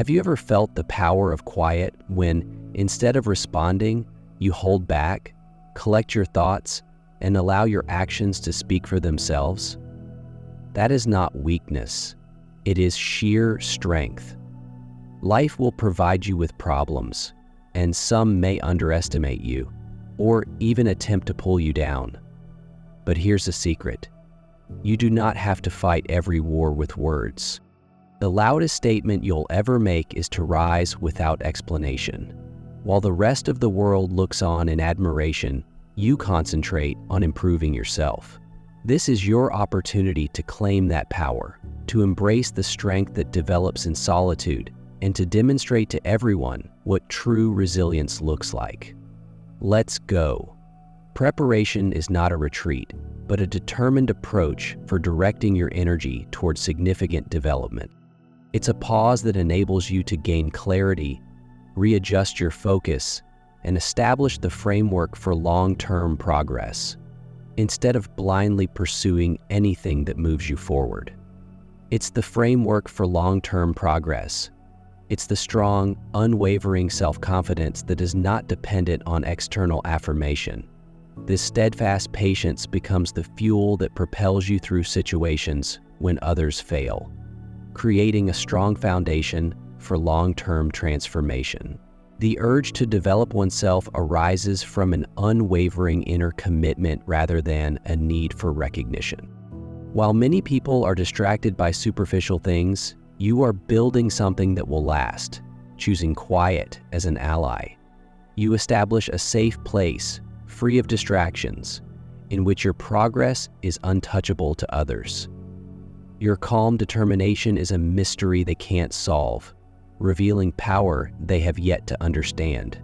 Have you ever felt the power of quiet when, instead of responding, you hold back, collect your thoughts, and allow your actions to speak for themselves? That is not weakness. It is sheer strength. Life will provide you with problems, and some may underestimate you, or even attempt to pull you down. But here's a secret. You do not have to fight every war with words. The loudest statement you'll ever make is to rise without explanation. While the rest of the world looks on in admiration, you concentrate on improving yourself. This is your opportunity to claim that power, to embrace the strength that develops in solitude, and to demonstrate to everyone what true resilience looks like. Let's go. Preparation is not a retreat, but a determined approach for directing your energy towards significant development. It's a pause that enables you to gain clarity, readjust your focus, and establish the framework for long-term progress, instead of blindly pursuing anything that moves you forward. It's the framework for long-term progress. It's the strong, unwavering self-confidence that is not dependent on external affirmation. This steadfast patience becomes the fuel that propels you through situations when others fail, creating a strong foundation for long-term transformation. The urge to develop oneself arises from an unwavering inner commitment rather than a need for recognition. While many people are distracted by superficial things, you are building something that will last, choosing quiet as an ally. You establish a safe place, free of distractions, in which your progress is untouchable to others. Your calm determination is a mystery they can't solve, revealing power they have yet to understand.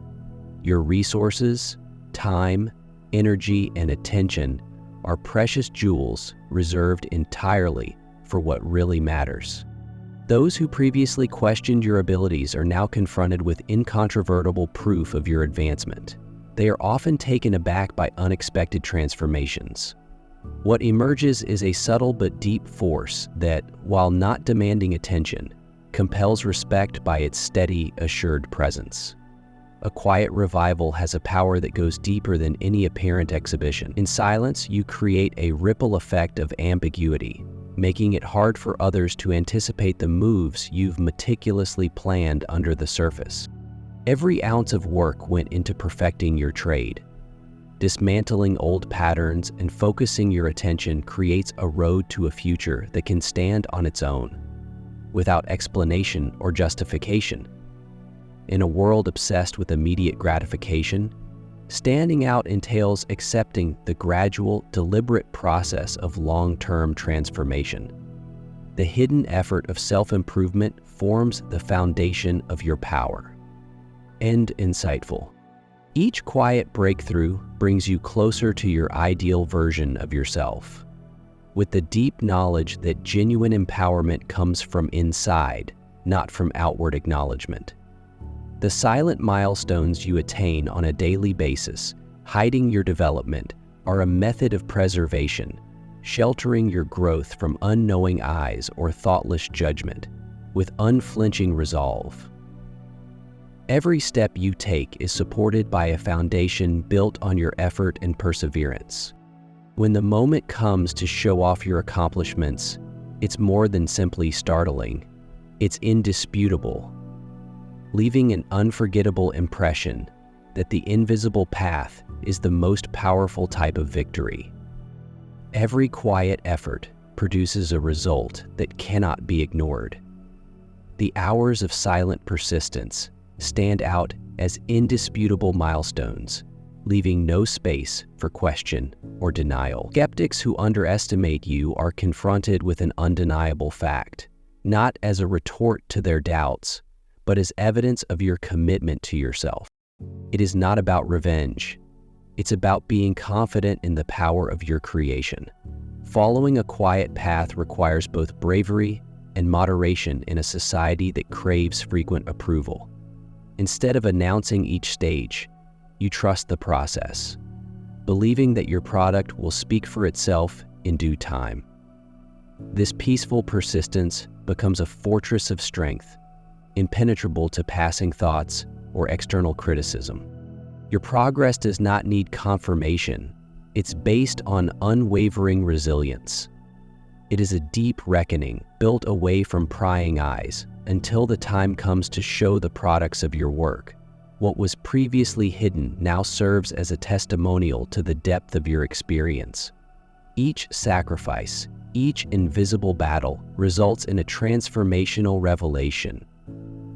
Your resources, time, energy, and attention are precious jewels reserved entirely for what really matters. Those who previously questioned your abilities are now confronted with incontrovertible proof of your advancement. They are often taken aback by unexpected transformations. What emerges is a subtle but deep force that, while not demanding attention, compels respect by its steady, assured presence. A quiet revival has a power that goes deeper than any apparent exhibition. In silence, you create a ripple effect of ambiguity, making it hard for others to anticipate the moves you've meticulously planned under the surface. Every ounce of work went into perfecting your trade. Dismantling old patterns and focusing your attention creates a road to a future that can stand on its own, without explanation or justification. In a world obsessed with immediate gratification, standing out entails accepting the gradual, deliberate process of long-term transformation. The hidden effort of self-improvement forms the foundation of your power. End insightful. Each quiet breakthrough brings you closer to your ideal version of yourself, with the deep knowledge that genuine empowerment comes from inside, not from outward acknowledgement. The silent milestones you attain on a daily basis, hiding your development, are a method of preservation, sheltering your growth from unknowing eyes or thoughtless judgment, with unflinching resolve. Every step you take is supported by a foundation built on your effort and perseverance. When the moment comes to show off your accomplishments, it's more than simply startling. It's indisputable, leaving an unforgettable impression that the invisible path is the most powerful type of victory. Every quiet effort produces a result that cannot be ignored. The hours of silent persistence stand out as indisputable milestones, leaving no space for question or denial. Skeptics who underestimate you are confronted with an undeniable fact, not as a retort to their doubts, but as evidence of your commitment to yourself. It is not about revenge. It's about being confident in the power of your creation. Following a quiet path requires both bravery and moderation in a society that craves frequent approval. Instead of announcing each stage, you trust the process, believing that your product will speak for itself in due time. This peaceful persistence becomes a fortress of strength, impenetrable to passing thoughts or external criticism. Your progress does not need confirmation. It's based on unwavering resilience. It is a deep reckoning built away from prying eyes until the time comes to show the products of your work. What was previously hidden now serves as a testimonial to the depth of your experience. Each sacrifice, each invisible battle results in a transformational revelation,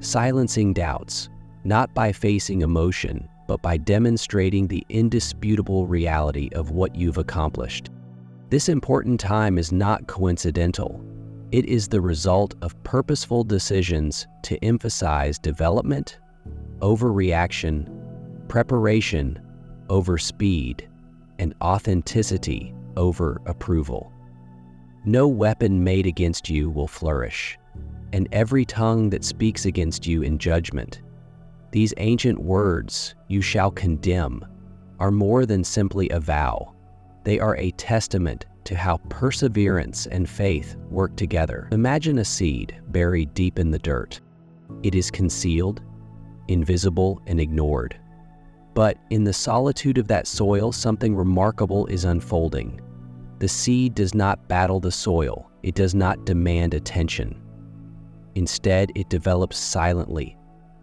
silencing doubts, not by facing emotion, but by demonstrating the indisputable reality of what you've accomplished. This important time is not coincidental. It is the result of purposeful decisions to emphasize development over reaction, preparation over speed, and authenticity over approval. No weapon made against you will flourish, and every tongue that speaks against you in judgment. These ancient words, "you shall condemn," are more than simply a vow. They are a testament to how perseverance and faith work together. Imagine a seed buried deep in the dirt. It is concealed, invisible, and ignored. But in the solitude of that soil, something remarkable is unfolding. The seed does not battle the soil. It does not demand attention. Instead, it develops silently,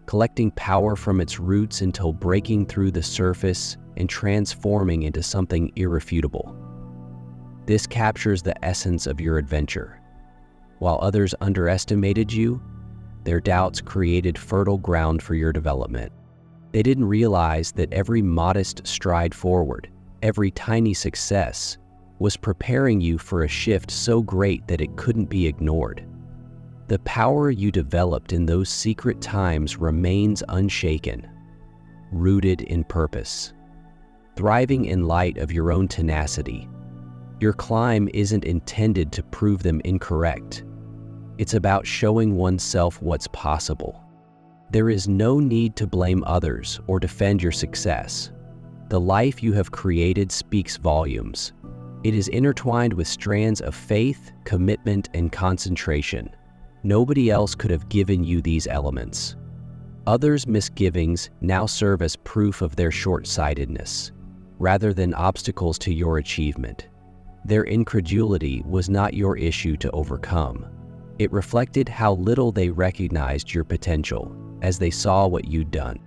collecting power from its roots until breaking through the surface and transforming into something irrefutable. This captures the essence of your adventure. While others underestimated you, their doubts created fertile ground for your development. They didn't realize that every modest stride forward, every tiny success, was preparing you for a shift so great that it couldn't be ignored. The power you developed in those secret times remains unshaken, rooted in purpose, thriving in light of your own tenacity. Your climb isn't intended to prove them incorrect. It's about showing oneself what's possible. There is no need to blame others or defend your success. The life you have created speaks volumes. It is intertwined with strands of faith, commitment, and concentration. Nobody else could have given you these elements. Others' misgivings now serve as proof of their short-sightedness, rather than obstacles to your achievement. Their incredulity was not your issue to overcome. It reflected how little they recognized your potential as they saw what you'd done.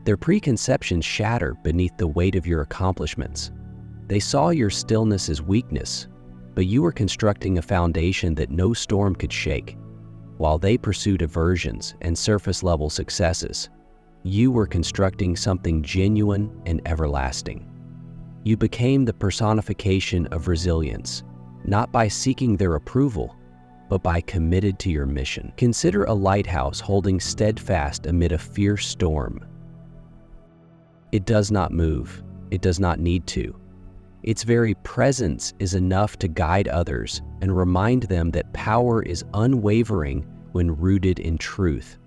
Their preconceptions shatter beneath the weight of your accomplishments. They saw your stillness as weakness, but you were constructing a foundation that no storm could shake. While they pursued aversions and surface-level successes, you were constructing something genuine and everlasting. You became the personification of resilience, not by seeking their approval, but by committed to your mission. Consider a lighthouse holding steadfast amid a fierce storm. It does not move. It does not need to. Its very presence is enough to guide others and remind them that power is unwavering when rooted in truth.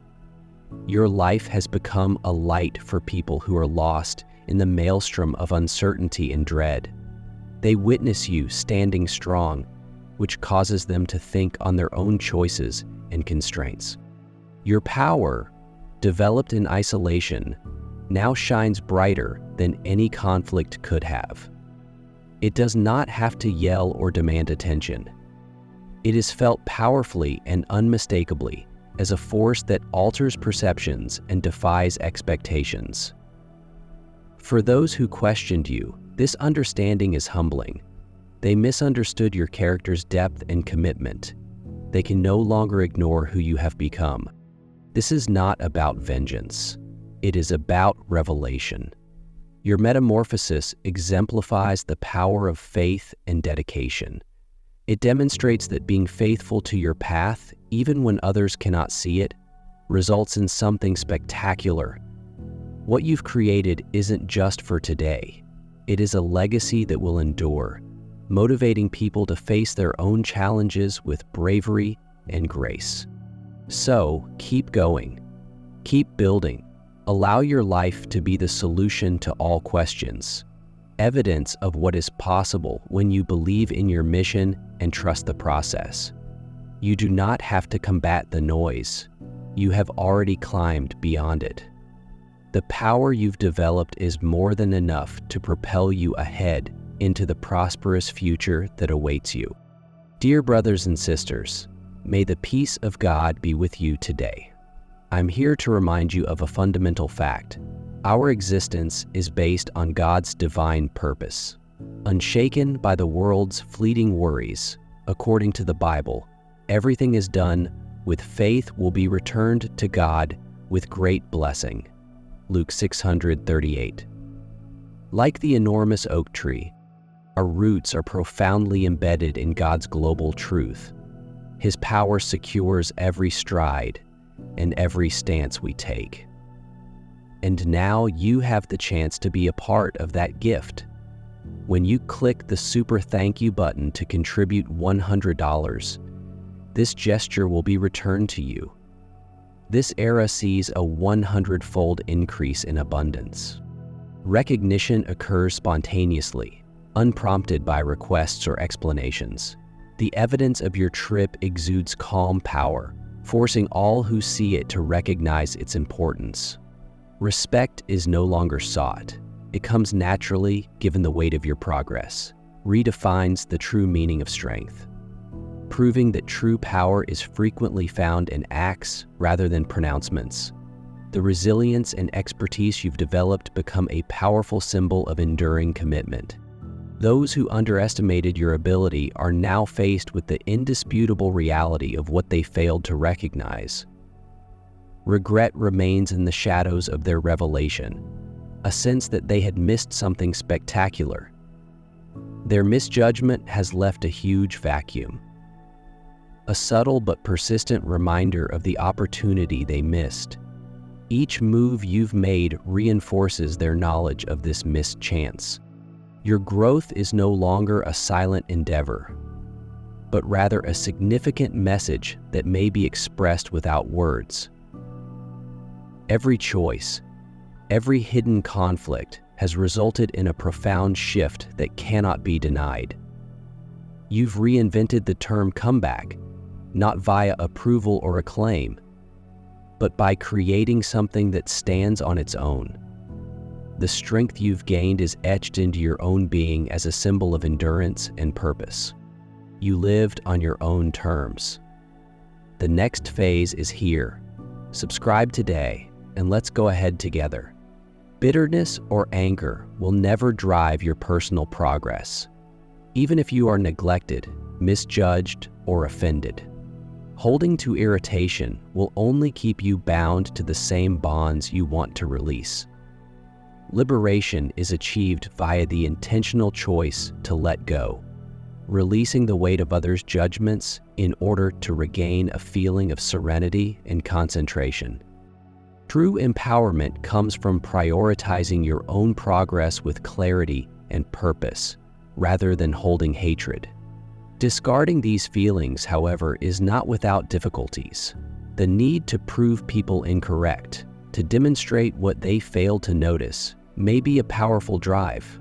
Your life has become a light for people who are lost in the maelstrom of uncertainty and dread. They witness you standing strong, which causes them to think on their own choices and constraints. Your power, developed in isolation, now shines brighter than any conflict could have. It does not have to yell or demand attention. It is felt powerfully and unmistakably as a force that alters perceptions and defies expectations. For those who questioned you, this understanding is humbling. They misunderstood your character's depth and commitment. They can no longer ignore who you have become. This is not about vengeance. It is about revelation. Your metamorphosis exemplifies the power of faith and dedication. It demonstrates that being faithful to your path, even when others cannot see it, results in something spectacular. What you've created isn't just for today. It is a legacy that will endure, motivating people to face their own challenges with bravery and grace. So, keep going. Keep building. Allow your life to be the solution to all questions, evidence of what is possible when you believe in your mission and trust the process. You do not have to combat the noise. you have already climbed beyond it. The power you've developed is more than enough to propel you ahead into the prosperous future that awaits you. Dear brothers and sisters, may the peace of God be with you today. I'm here to remind you of a fundamental fact. Our existence is based on God's divine purpose. Unshaken by the world's fleeting worries, according to the Bible, everything is done with faith will be returned to God with great blessing. Luke 638. Like the enormous oak tree, our roots are profoundly embedded in God's global truth. His power secures every stride and every stance we take. And now you have the chance to be a part of that gift. When you click the super thank you button to contribute $100, this gesture will be returned to you. This era sees a 100-fold increase in abundance. Recognition occurs spontaneously, unprompted by requests or explanations. The evidence of your trip exudes calm power, forcing all who see it to recognize its importance. Respect is no longer sought. It comes naturally given the weight of your progress, redefines the true meaning of strength, proving that true power is frequently found in acts rather than pronouncements. The resilience and expertise you've developed become a powerful symbol of enduring commitment. Those who underestimated your ability are now faced with the indisputable reality of what they failed to recognize. Regret remains in the shadows of their revelation, a sense that they had missed something spectacular. Their misjudgment has left a huge vacuum, a subtle but persistent reminder of the opportunity they missed. Each move you've made reinforces their knowledge of this missed chance. Your growth is no longer a silent endeavor, but rather a significant message that may be expressed without words. Every choice, every hidden conflict has resulted in a profound shift that cannot be denied. You've reinvented the term comeback, not via approval or acclaim, but by creating something that stands on its own. The strength you've gained is etched into your own being as a symbol of endurance and purpose. You lived on your own terms. The next phase is here. Subscribe today, and let's go ahead together. Bitterness or anger will never drive your personal progress, even if you are neglected, misjudged, or offended. Holding to irritation will only keep you bound to the same bonds you want to release. Liberation is achieved via the intentional choice to let go, releasing the weight of others' judgments in order to regain a feeling of serenity and concentration. True empowerment comes from prioritizing your own progress with clarity and purpose, rather than holding hatred. Discarding these feelings, however, is not without difficulties. The need to prove people incorrect, to demonstrate what they failed to notice, may be a powerful drive.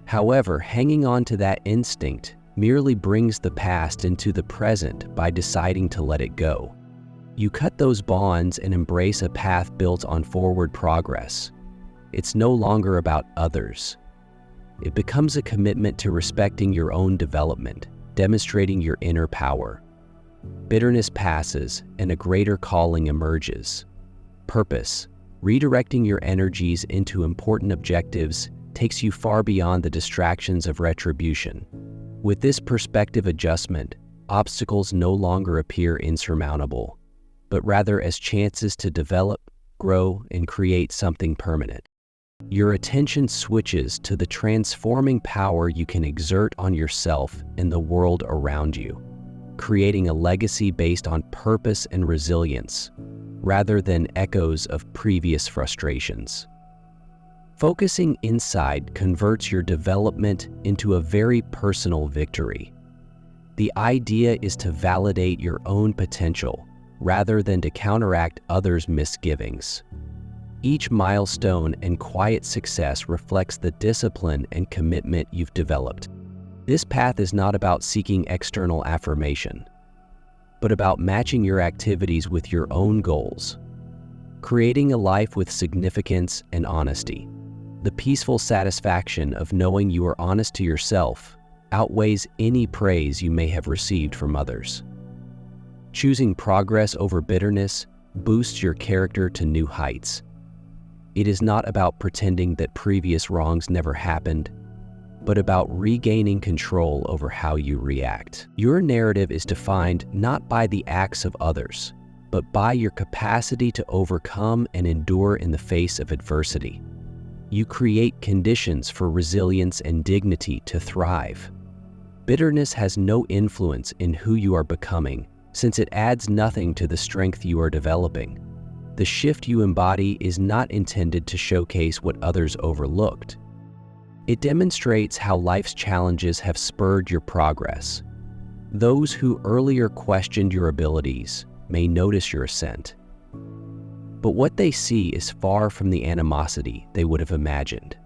However, hanging on to that instinct merely brings the past into the present by deciding to let it go. You cut those bonds and embrace a path built on forward progress. It's no longer about others. It becomes a commitment to respecting your own development, demonstrating your inner power. Bitterness passes and a greater calling emerges. Purpose, redirecting your energies into important objectives, takes you far beyond the distractions of retribution. With this perspective adjustment, obstacles no longer appear insurmountable, but rather as chances to develop, grow, and create something permanent. Your attention switches to the transforming power you can exert on yourself and the world around you, creating a legacy based on purpose and resilience, rather than echoes of previous frustrations. Focusing inside converts your development into a very personal victory. The idea is to validate your own potential rather than to counteract others' misgivings. Each milestone and quiet success reflects the discipline and commitment you've developed. This path is not about seeking external affirmation, but but about matching your activities with your own goals, creating a life with significance and honesty. The peaceful satisfaction of knowing you are honest to yourself outweighs any praise you may have received from others. Choosing progress over bitterness boosts your character to new heights. It is not about pretending that previous wrongs never happened, but about regaining control over how you react. Your narrative is defined not by the acts of others, but by your capacity to overcome and endure in the face of adversity. You create conditions for resilience and dignity to thrive. Bitterness has no influence in who you are becoming, since it adds nothing to the strength you are developing. The shift you embody is not intended to showcase what others overlooked. It demonstrates how life's challenges have spurred your progress. Those who earlier questioned your abilities may notice your ascent, but what they see is far from the animosity they would have imagined.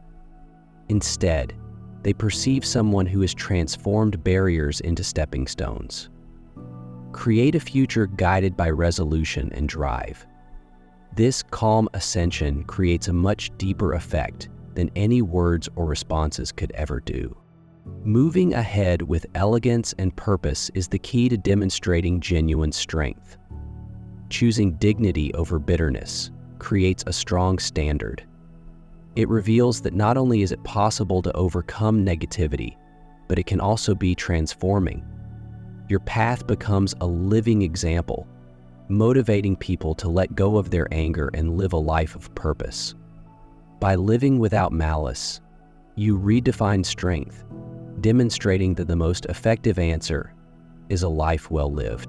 Instead, they perceive someone who has transformed barriers into stepping stones. Create a future guided by resolution and drive. This calm ascension creates a much deeper effect than any words or responses could ever do. Moving ahead with elegance and purpose is the key to demonstrating genuine strength. Choosing dignity over bitterness creates a strong standard. It reveals that not only is it possible to overcome negativity, but it can also be transforming. Your path becomes a living example, motivating people to let go of their anger and live a life of purpose. By living without malice, you redefine strength, demonstrating that the most effective answer is a life well lived,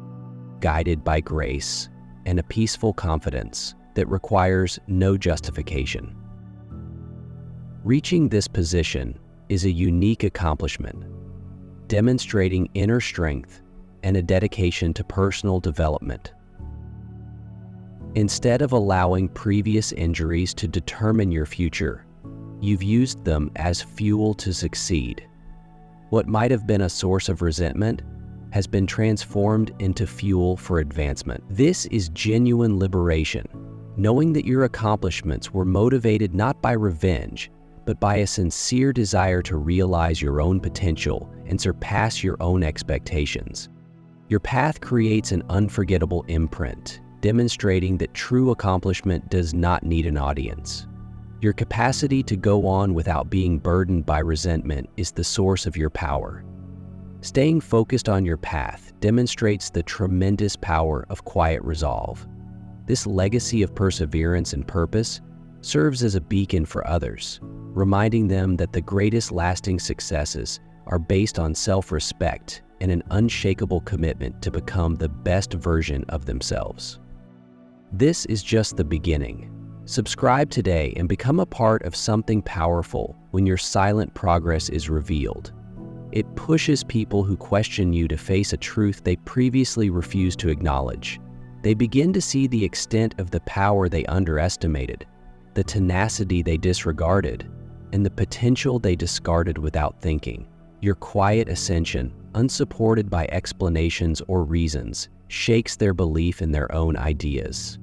guided by grace and a peaceful confidence that requires no justification. Reaching this position is a unique accomplishment, demonstrating inner strength and a dedication to personal development. Instead of allowing previous injuries to determine your future, you've used them as fuel to succeed. What might have been a source of resentment has been transformed into fuel for advancement. This is genuine liberation, knowing that your accomplishments were motivated not by revenge, but by a sincere desire to realize your own potential and surpass your own expectations. Your path creates an unforgettable imprint, demonstrating that true accomplishment does not need an audience. Your capacity to go on without being burdened by resentment is the source of your power. Staying focused on your path demonstrates the tremendous power of quiet resolve. This legacy of perseverance and purpose serves as a beacon for others, reminding them that the greatest lasting successes are based on self-respect and an unshakable commitment to become the best version of themselves. This is just the beginning. Subscribe today and become a part of something powerful when your silent progress is revealed. It pushes people who question you to face a truth they previously refused to acknowledge. They begin to see the extent of the power they underestimated, the tenacity they disregarded, and the potential they discarded without thinking. Your quiet ascension, unsupported by explanations or reasons, shakes their belief in their own ideas.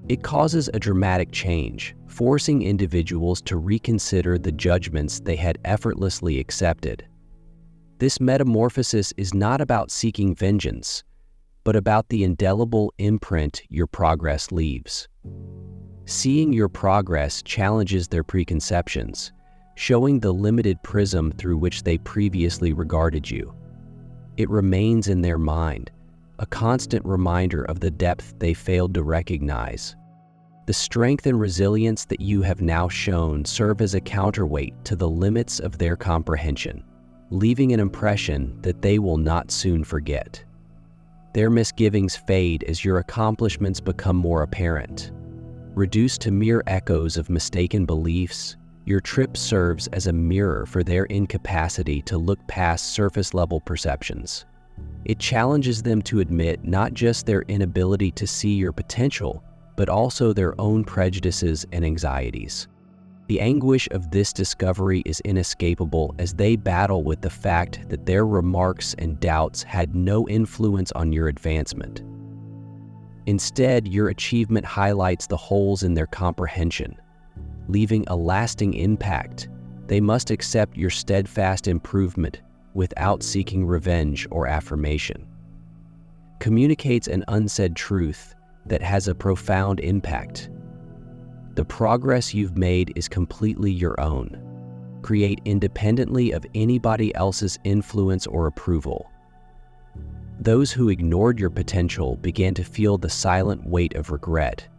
It causes a dramatic change, forcing individuals to reconsider the judgments they had effortlessly accepted. This metamorphosis is not about seeking vengeance, but about the indelible imprint your progress leaves. Seeing your progress challenges their preconceptions, showing the limited prism through which they previously regarded you. It remains in their mind, a constant reminder of the depth they failed to recognize. The strength and resilience that you have now shown serve as a counterweight to the limits of their comprehension, leaving an impression that they will not soon forget. Their misgivings fade as your accomplishments become more apparent. Reduced to mere echoes of mistaken beliefs, your trip serves as a mirror for their incapacity to look past surface-level perceptions. It challenges them to admit not just their inability to see your potential, but also their own prejudices and anxieties. The anguish of this discovery is inescapable as they battle with the fact that their remarks and doubts had no influence on your advancement. Instead, your achievement highlights the holes in their comprehension. Leaving a lasting impact, they must accept your steadfast improvement without seeking revenge or affirmation. Communicates an unsaid truth that has a profound impact. The progress you've made is completely your own. Create independently of anybody else's influence or approval. Those who ignored your potential began to feel the silent weight of regret,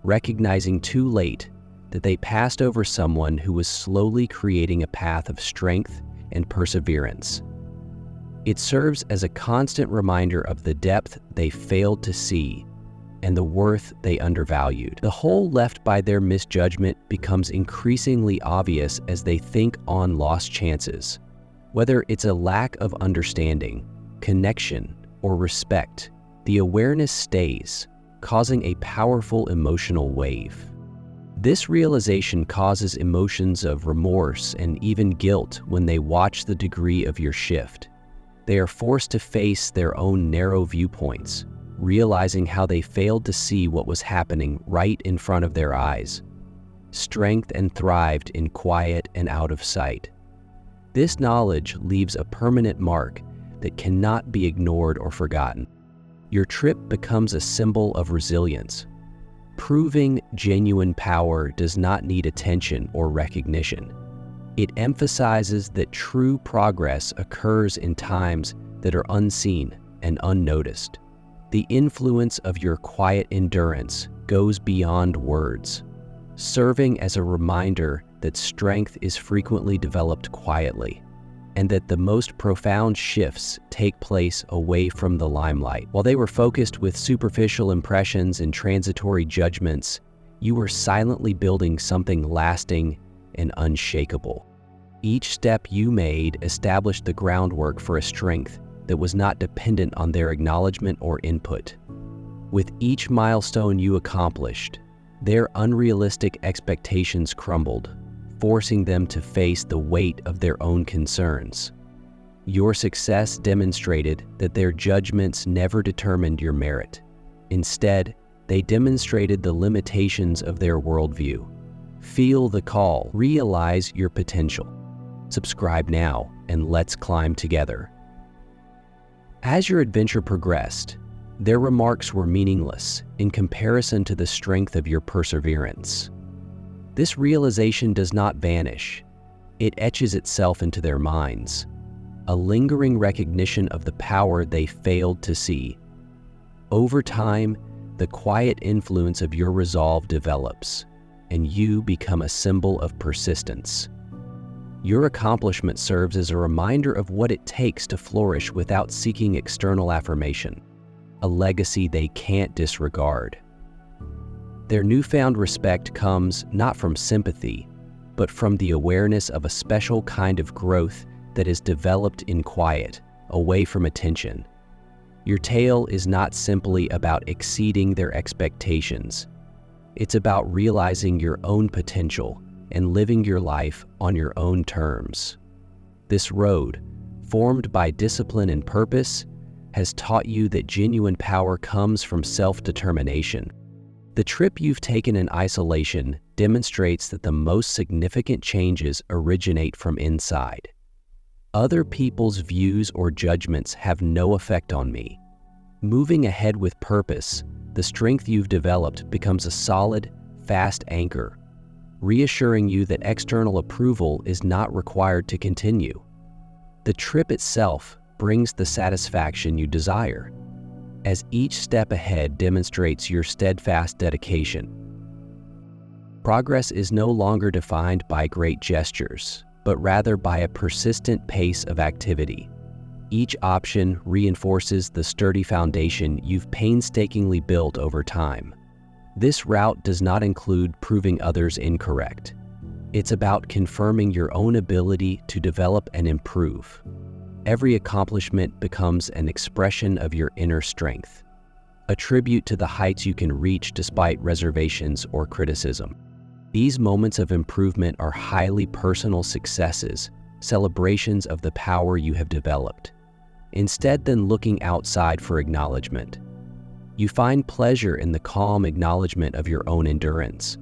recognizing too late that they passed over someone who was slowly creating a path of strength and perseverance. It serves as a constant reminder of the depth they failed to see and the worth they undervalued. The hole left by their misjudgment becomes increasingly obvious as they think on lost chances. Whether it's a lack of understanding, connection, or respect, the awareness stays, causing a powerful emotional wave. This realization causes emotions of remorse and even guilt when they watch the degree of your shift. They are forced to face their own narrow viewpoints, realizing how they failed to see what was happening right in front of their eyes. Strength and thrived in quiet and out of sight. This knowledge leaves a permanent mark that cannot be ignored or forgotten. Your trip becomes a symbol of resilience, proving genuine power does not need attention or recognition. It emphasizes that true progress occurs in times that are unseen and unnoticed. The influence of your quiet endurance goes beyond words, serving as a reminder that strength is frequently developed quietly, and that the most profound shifts take place away from the limelight. While they were focused with superficial impressions and transitory judgments, you were silently building something lasting and unshakable. Each step you made established the groundwork for a strength that was not dependent on their acknowledgement or input. With each milestone you accomplished, their unrealistic expectations crumbled, forcing them to face the weight of their own concerns. Your success demonstrated that their judgments never determined your merit. Instead, they demonstrated the limitations of their worldview. Feel the call, realize your potential. Subscribe now, and let's climb together. As your adventure progressed, their remarks were meaningless in comparison to the strength of your perseverance. This realization does not vanish. It etches itself into their minds, a lingering recognition of the power they failed to see. Over time, the quiet influence of your resolve develops, and you become a symbol of persistence. Your accomplishment serves as a reminder of what it takes to flourish without seeking external affirmation, a legacy they can't disregard. Their newfound respect comes not from sympathy, but from the awareness of a special kind of growth that is developed in quiet, away from attention. Your tale is not simply about exceeding their expectations. It's about realizing your own potential and living your life on your own terms. This road, formed by discipline and purpose, has taught you that genuine power comes from self-determination. The trip you've taken in isolation demonstrates that the most significant changes originate from inside. Other people's views or judgments have no effect on me. Moving ahead with purpose, the strength you've developed becomes a solid, fast anchor, reassuring you that external approval is not required to continue. The trip itself brings the satisfaction you desire, as each step ahead demonstrates your steadfast dedication. Progress is no longer defined by great gestures, but rather by a persistent pace of activity. Each option reinforces the sturdy foundation you've painstakingly built over time. This route does not include proving others incorrect. It's about confirming your own ability to develop and improve. Every accomplishment becomes an expression of your inner strength, a tribute to the heights you can reach despite reservations or criticism. These moments of improvement are highly personal successes, celebrations of the power you have developed. Instead than looking outside for acknowledgement, you find pleasure in the calm acknowledgement of your own endurance.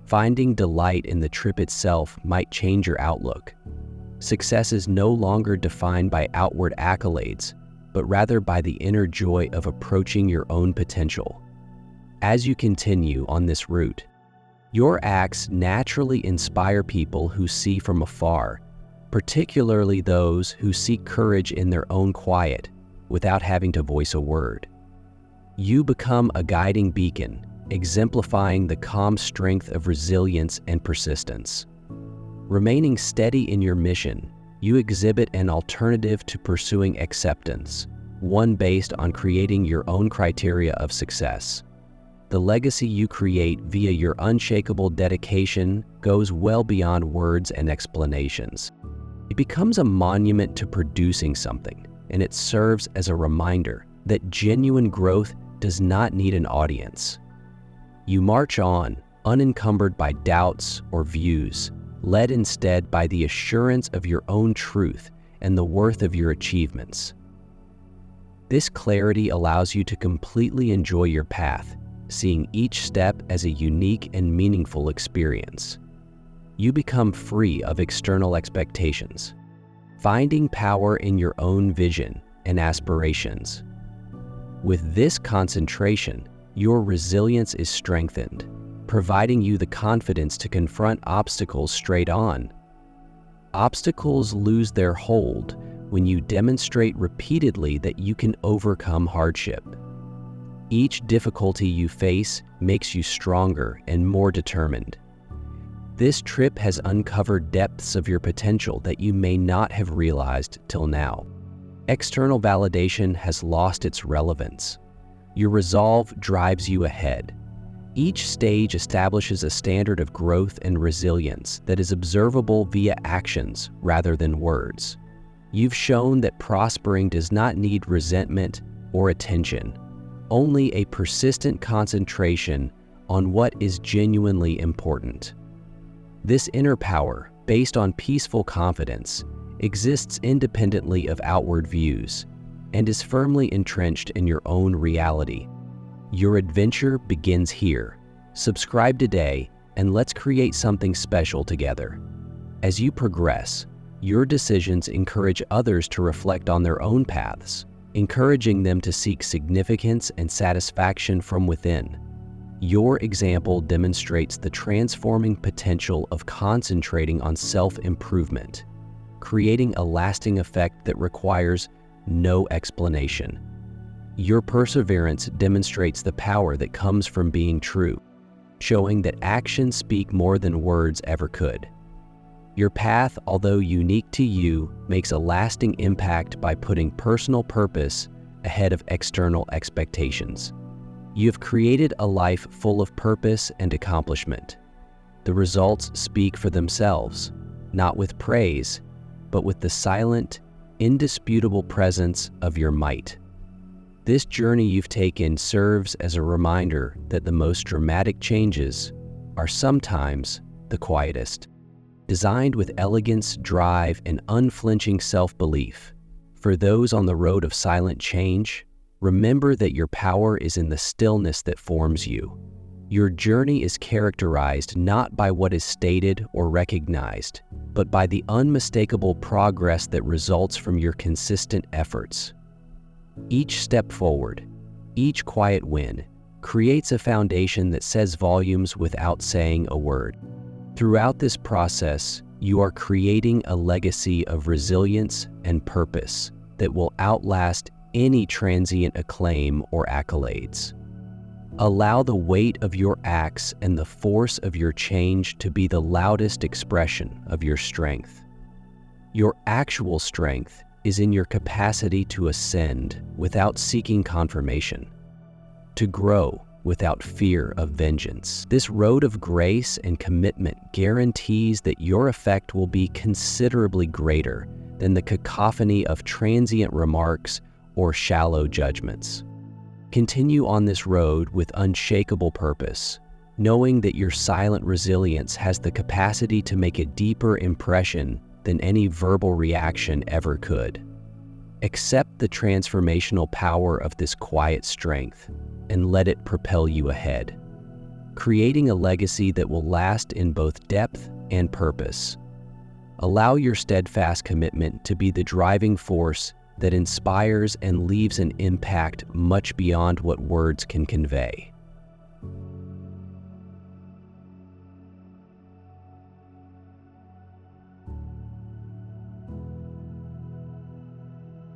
Finding delight in the trip itself might change your outlook. Success is no longer defined by outward accolades, but rather by the inner joy of approaching your own potential. As you continue on this route, your acts naturally inspire people who see from afar, particularly those who seek courage in their own quiet without having to voice a word. You become a guiding beacon, exemplifying the calm strength of resilience and persistence. Remaining steady in your mission, you exhibit an alternative to pursuing acceptance, one based on creating your own criteria of success. The legacy you create via your unshakable dedication goes well beyond words and explanations. It becomes a monument to producing something, and it serves as a reminder that genuine growth does not need an audience. You march on, unencumbered by doubts or views, led instead by the assurance of your own truth and the worth of your achievements. This clarity allows you to completely enjoy your path, seeing each step as a unique and meaningful experience. You become free of external expectations, finding power in your own vision and aspirations. With this concentration, your resilience is strengthened, providing you the confidence to confront obstacles straight on. Obstacles lose their hold when you demonstrate repeatedly that you can overcome hardship. Each difficulty you face makes you stronger and more determined. This trip has uncovered depths of your potential that you may not have realized till now. External validation has lost its relevance. Your resolve drives you ahead. Each stage establishes a standard of growth and resilience that is observable via actions rather than words. You've shown that prospering does not need resentment or attention, only a persistent concentration on what is genuinely important. This inner power, based on peaceful confidence, exists independently of outward views and is firmly entrenched in your own reality. Your adventure begins here. Subscribe today and let's create something special together. As you progress, your decisions encourage others to reflect on their own paths, encouraging them to seek significance and satisfaction from within. Your example demonstrates the transforming potential of concentrating on self-improvement, creating a lasting effect that requires no explanation. Your perseverance demonstrates the power that comes from being true, showing that actions speak more than words ever could. Your path, although unique to you, makes a lasting impact by putting personal purpose ahead of external expectations. You have created a life full of purpose and accomplishment. The results speak for themselves, not with praise, but with the silent, indisputable presence of your might. This journey you've taken serves as a reminder that the most dramatic changes are sometimes the quietest. Designed with elegance, drive, and unflinching self-belief, for those on the road of silent change, remember that your power is in the stillness that forms you. Your journey is characterized not by what is stated or recognized, but by the unmistakable progress that results from your consistent efforts. Each step forward, each quiet win, creates a foundation that says volumes without saying a word. Throughout this process, you are creating a legacy of resilience and purpose that will outlast any transient acclaim or accolades. Allow the weight of your acts and the force of your change to be the loudest expression of your strength. Your actual strength is in your capacity to ascend without seeking confirmation, to grow without fear of vengeance. This road of grace and commitment guarantees that your effect will be considerably greater than the cacophony of transient remarks or shallow judgments. Continue on this road with unshakable purpose, knowing that your silent resilience has the capacity to make a deeper impression than any verbal reaction ever could. Accept the transformational power of this quiet strength and let it propel you ahead, creating a legacy that will last in both depth and purpose. Allow your steadfast commitment to be the driving force that inspires and leaves an impact much beyond what words can convey.